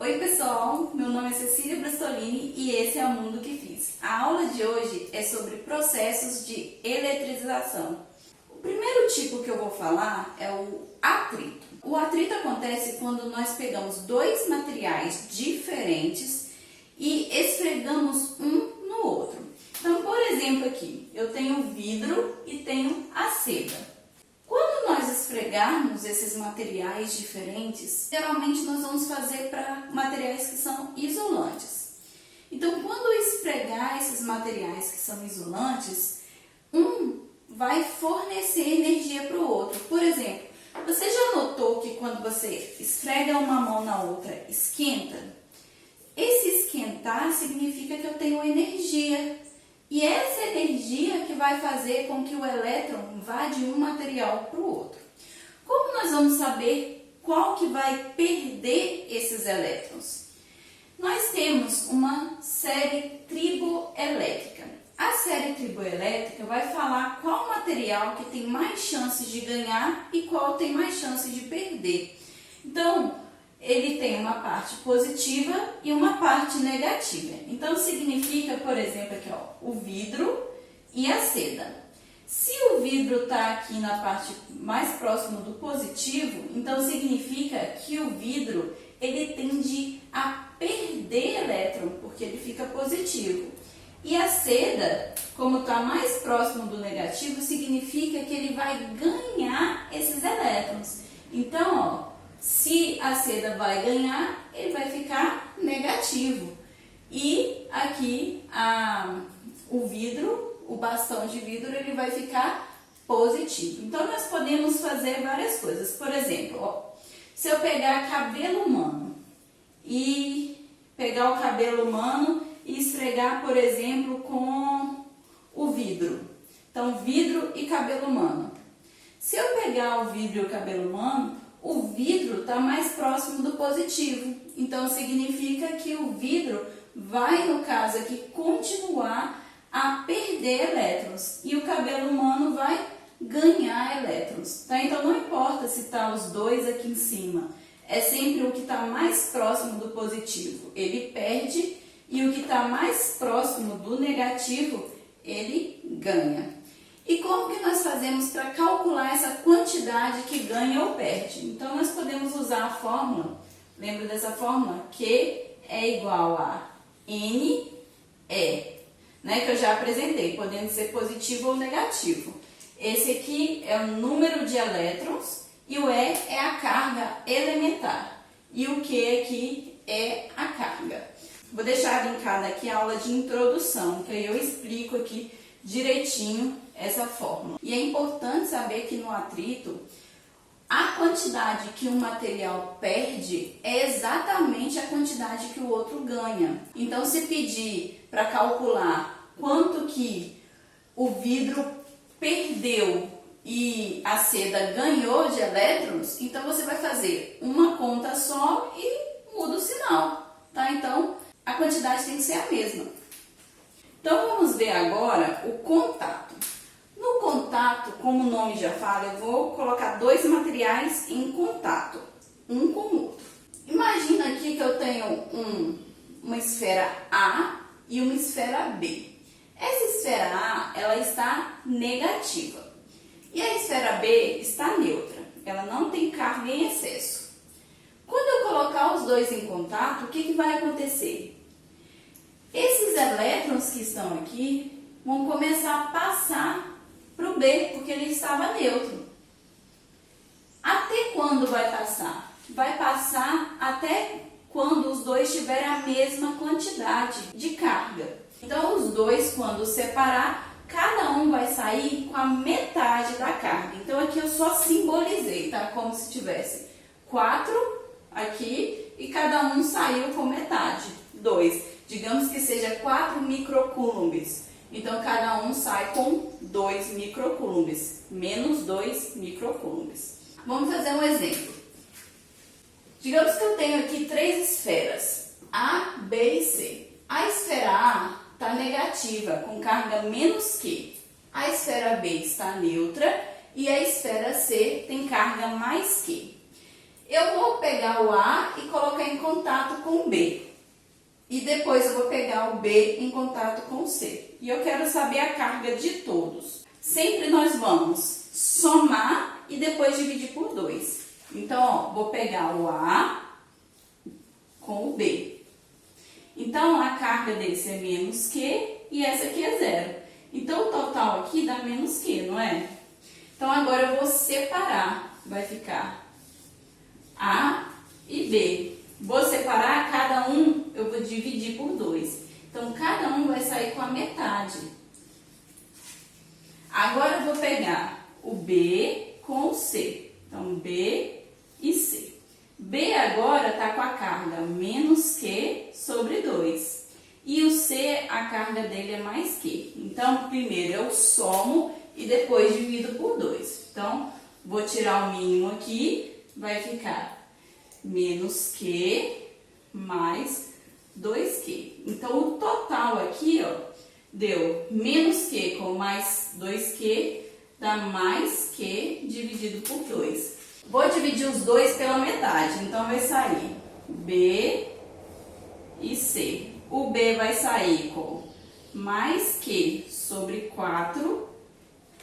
Oi pessoal, meu nome é Cecília Brustolini e esse é o Mundo que Fiz. A aula de hoje é sobre processos de eletrização. O primeiro tipo que eu vou falar é o atrito. O atrito acontece quando nós pegamos dois materiais diferentes e esfregamos um no outro. Então, por exemplo, aqui eu tenho vidro e tenho a seda. Quando nós esfregarmos esses materiais diferentes, geralmente nós vamos fazer para materiais que são isolantes. Então, quando esfregar esses materiais que são isolantes, um vai fornecer energia para o outro. Por exemplo, você já notou que quando você esfrega uma mão na outra, esquenta? Esse esquentar significa que eu tenho energia. E essa energia que vai fazer com que o elétron vá de um material para o outro. Como nós vamos saber qual que vai perder esses elétrons? Nós temos uma série triboelétrica. A série triboelétrica vai falar qual material que tem mais chances de ganhar e qual tem mais chances de perder. Então, ele tem uma parte positiva e uma parte negativa. Então, significa, por exemplo, aqui, ó, o vidro e a seda. Se o vidro está aqui na parte mais próxima do positivo, então significa que o vidro ele tende a perder elétron, porque ele fica positivo. E a seda, como está mais próximo do negativo, significa que ele vai ganhar esses elétrons. Então, ó, se a seda vai ganhar, ele vai ficar negativo. E aqui o vidro, o bastão de vidro, ele vai ficar positivo. Então, nós podemos fazer várias coisas. Por exemplo, ó, se eu pegar cabelo humano e pegar o cabelo humano e esfregar, por exemplo, com o vidro. Então, vidro e cabelo humano. Se eu pegar o vidro e o cabelo humano, o vidro está mais próximo do positivo, então significa que o vidro vai, no caso aqui, continuar a perder elétrons e o cabelo humano vai ganhar elétrons, tá? Então não importa se está os dois aqui em cima, é sempre o que está mais próximo do positivo, ele perde e o que está mais próximo do negativo, ele ganha. E como que nós fazemos para calcular essa quantidade que ganha ou perde? Então, nós podemos usar a fórmula, lembra dessa fórmula? Q é igual a NE, né, que eu já apresentei, podendo ser positivo ou negativo. Esse aqui é o número de elétrons e o E é a carga elementar. E o Q aqui é a carga. Vou deixar linkada aqui a aula de introdução, que aí eu explico aqui direitinho essa fórmula. E é importante saber que no atrito, a quantidade que um material perde é exatamente a quantidade que o outro ganha. Então, se pedir para calcular quanto que o vidro perdeu e a seda ganhou de elétrons, então você vai fazer uma conta só e muda o sinal, tá? Então, a quantidade tem que ser a mesma. Então, vamos ver agora o contato. No contato, como o nome já fala, eu vou colocar dois materiais em contato, um com o outro. Imagina aqui que eu tenho uma esfera A e uma esfera B. Essa esfera A, ela está negativa. E a esfera B está neutra. Ela não tem carga em excesso. Quando eu colocar os dois em contato, o que vai acontecer? Esses elétrons que estão aqui vão começar a passar para o B, porque ele estava neutro. Até quando vai passar? Vai passar até quando os dois tiverem a mesma quantidade de carga. Então, os dois, quando separar, cada um vai sair com a metade da carga. Então, aqui eu só simbolizei, tá? Como se tivesse 4 aqui e cada um saiu com metade, 2. Digamos que seja 4 microcoulombs. Então, cada um sai com 2 microcoulombs, menos 2 microcoulombs. Vamos fazer um exemplo. Digamos que eu tenho aqui 3 esferas, A, B e C. A esfera A está negativa, com carga menos Q. A esfera B está neutra e a esfera C tem carga mais Q. Eu vou pegar o A e colocar em contato com o B. E depois eu vou pegar o B em contato com o C. E eu quero saber a carga de todos. Sempre nós vamos somar e depois dividir por 2. Então, ó, vou pegar o A com o B. Então, a carga desse é menos Q e essa aqui é 0. Então, o total aqui dá menos Q, não é? Então, agora eu vou separar. Vai ficar A e B. Vou separar, cada um eu vou dividir por 2. Então, cada um vai sair com a metade. Agora eu vou pegar o B com o C. Então, B e C. B agora está com a carga menos Q sobre 2. E o C, a carga dele é mais Q. Então, primeiro eu somo e depois divido por 2. Então, vou tirar o mínimo aqui, vai ficar menos Q mais 2Q. Então, o total aqui, ó, deu menos Q com mais 2Q, dá mais Q dividido por 2. Vou dividir os dois pela metade, então vai sair B e C. O B vai sair com mais Q sobre 4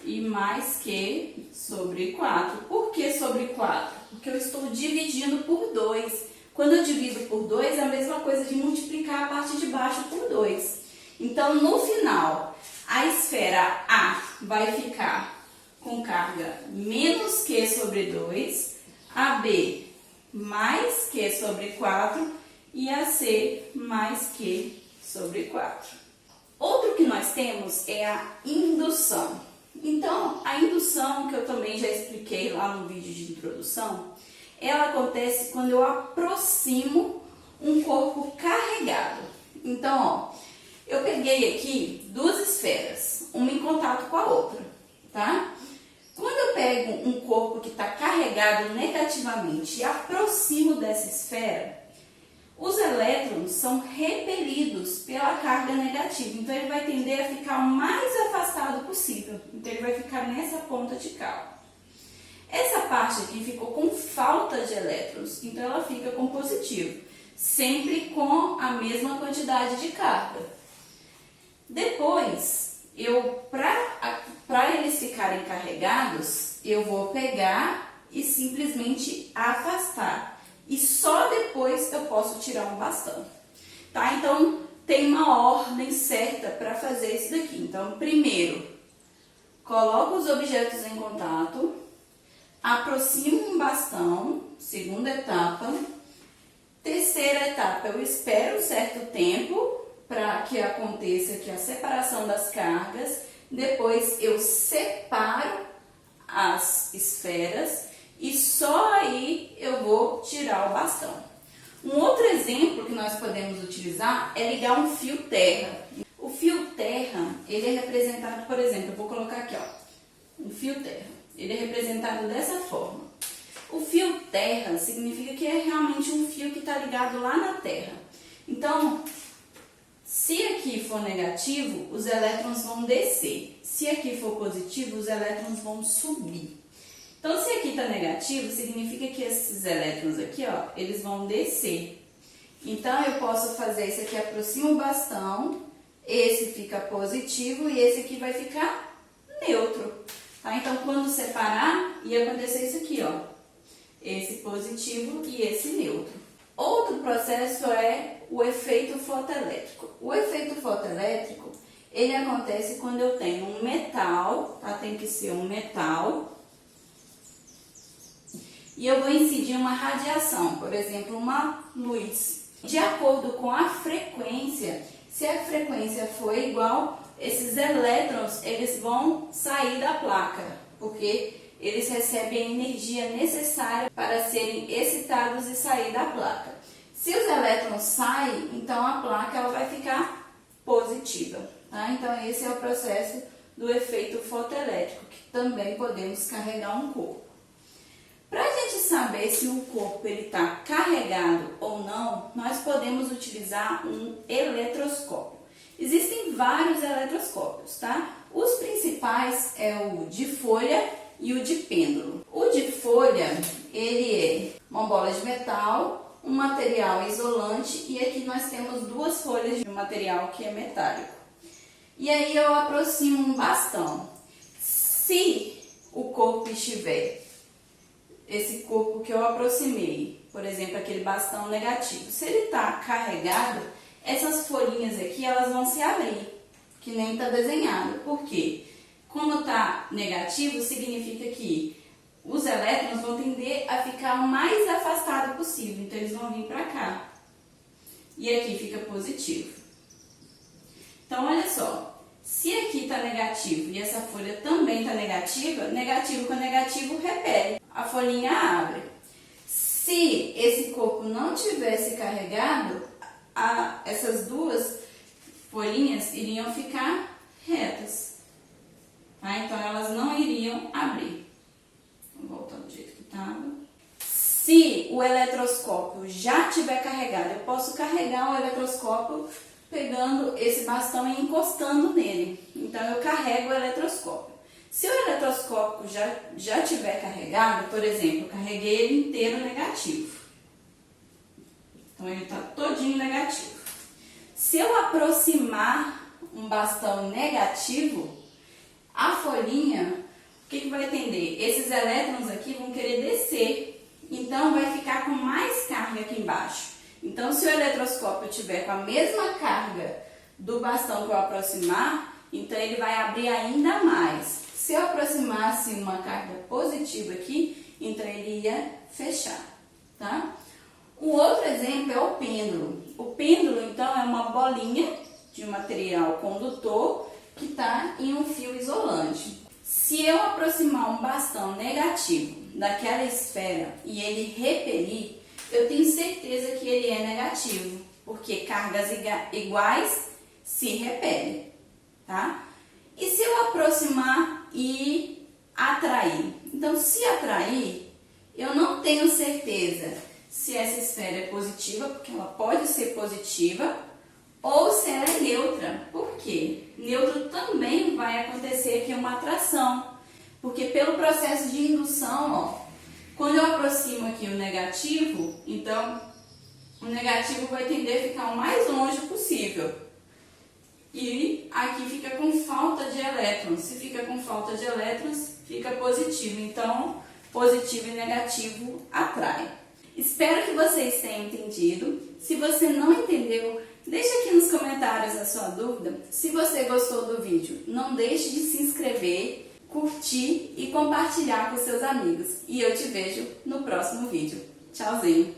e mais Q sobre 4. Por que sobre 4? Porque eu estou dividindo por 2. Quando eu divido por 2, é a mesma coisa de multiplicar a parte de baixo por 2. Então, no final, a esfera A vai ficar com carga menos Q sobre 2, a B mais Q sobre 4 e a C mais Q sobre 4. Outro que nós temos é a indução. Então, a indução, que eu também já expliquei lá no vídeo de introdução, ela acontece quando eu aproximo um corpo carregado. Então, ó, eu peguei aqui duas esferas, uma em contato com a outra, tá? Quando eu pego um corpo que está carregado negativamente e aproximo dessa esfera, os elétrons são repelidos pela carga negativa. Então, ele vai tender a ficar o mais afastado possível. Então, ele vai ficar nessa ponta de cá. Essa parte aqui ficou com falta de elétrons, então ela fica com positivo, sempre com a mesma quantidade de carga. Depois, para eles ficarem carregados, eu vou pegar e simplesmente afastar. E só depois eu posso tirar um bastão. Tá? Então, tem uma ordem certa para fazer isso daqui. Então, primeiro, coloco os objetos em contato, aproximo um bastão, segunda etapa. Terceira etapa, eu espero um certo tempo para que aconteça aqui a separação das cargas. Depois eu separo as esferas e só aí eu vou tirar o bastão. Um outro exemplo que nós podemos utilizar é ligar um fio terra. O fio terra, ele é representado, por exemplo, eu vou colocar aqui, ó, um fio terra. Ele é representado dessa forma. O fio terra significa que é realmente um fio que está ligado lá na terra. Então, se aqui for negativo, os elétrons vão descer. Se aqui for positivo, os elétrons vão subir. Então, se aqui está negativo, significa que esses elétrons aqui, ó, eles vão descer. Então, eu posso fazer isso aqui, aproximo o bastão, esse fica positivo e esse aqui vai ficar neutro. Tá? Então, quando separar, ia acontecer isso aqui, ó. Esse positivo e esse neutro. Outro processo é o efeito fotoelétrico. O efeito fotoelétrico, ele acontece quando eu tenho um metal, tá? Tem que ser um metal. E eu vou incidir uma radiação, por exemplo, uma luz. De acordo com a frequência, se a frequência for igual, esses elétrons, eles vão sair da placa, porque eles recebem a energia necessária para serem excitados e sair da placa. Se os elétrons saem, então a placa ela vai ficar positiva. Tá? Então esse é o processo do efeito fotoelétrico, que também podemos carregar um corpo. Para a gente saber se o corpo está carregado ou não, nós podemos utilizar um eletroscópio. Existem vários eletroscópios, tá? Os principais é o de folha e o de pêndulo. O de folha, ele é uma bola de metal, um material isolante e aqui nós temos duas folhas de um material que é metálico. E aí eu aproximo um bastão. Se o corpo estiver, esse corpo que eu aproximei, por exemplo, aquele bastão negativo, se ele está carregado, essas folhinhas aqui elas vão se abrir, que nem está desenhado. Por quê? Como está negativo, significa que os elétrons vão tender a ficar o mais afastado possível, então eles vão vir para cá. E aqui fica positivo. Então, olha só, se aqui está negativo e essa folha também está negativa, negativo com negativo repele, a folhinha abre. Se esse corpo não tivesse carregado, essas duas folhinhas iriam ficar retas, tá? Então elas não iriam abrir. Vou voltar do jeito que estava. Se o eletroscópio já estiver carregado, eu posso carregar o eletroscópio pegando esse bastão e encostando nele. Então eu carrego o eletroscópio. Se o eletroscópio já estiver carregado, por exemplo, eu carreguei ele inteiro negativo. Então ele está todinho negativo. Se eu aproximar um bastão negativo, a folhinha, o que vai tender? Esses elétrons aqui vão querer descer, então vai ficar com mais carga aqui embaixo. Então se o eletroscópio tiver com a mesma carga do bastão que eu aproximar, então ele vai abrir ainda mais. Se eu aproximasse uma carga positiva aqui, então ele ia fechar, tá? O outro exemplo é o pêndulo. O pêndulo, então, é uma bolinha de um material condutor que está em um fio isolante. Se eu aproximar um bastão negativo daquela esfera e ele repelir, eu tenho certeza que ele é negativo, porque cargas iguais se repelem, tá? E se eu aproximar e atrair? Então, se atrair, eu não tenho certeza se essa esfera é positiva, porque ela pode ser positiva, ou se ela é neutra. Por quê? Neutro também vai acontecer aqui uma atração, porque pelo processo de indução, ó, quando eu aproximo aqui o negativo, então o negativo vai tender a ficar o mais longe possível. E aqui fica com falta de elétrons. Se fica com falta de elétrons, fica positivo. Então, positivo e negativo atrai. Espero que vocês tenham entendido. Se você não entendeu, deixa aqui nos comentários a sua dúvida. Se você gostou do vídeo, não deixe de se inscrever, curtir e compartilhar com seus amigos. E eu te vejo no próximo vídeo. Tchauzinho!